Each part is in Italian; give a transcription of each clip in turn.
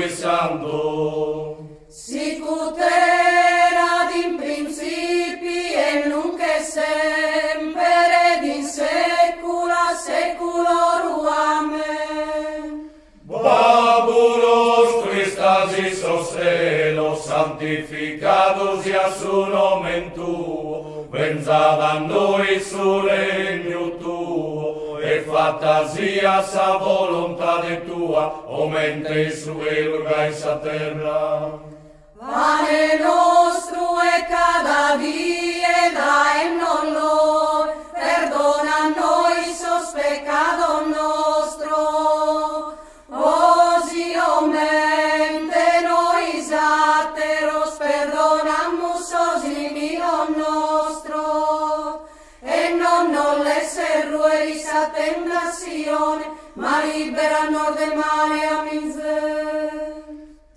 Spirito Santo, sicut erat in principi et nunc et semper et in saecula saeculorum. Amen. Babulus Christus Isos celos, santificados sia su nomen tuo, venza a noi su regno tuo, e fatta sia sa volontade tua, o mente su elugais a terra. Pane nostro e cada die dae lor, perdona noi sos peccados nostro, osiomente nois ateros perdonamus sos inimigos nostros, e non nos laisse rueris a tentazione, ma libera nos de male. Amen.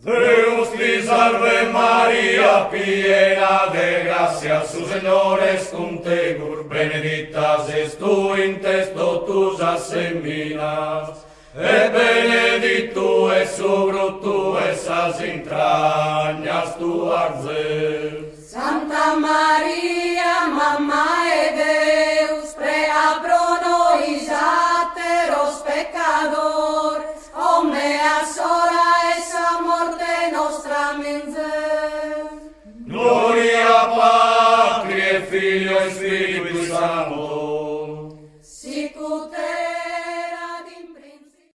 Deus ti salve Maria, piena de gracia, su Señor es contigo, benedicta es tu in totus seminas, e benedictus es su fructus esas entrañas tuas.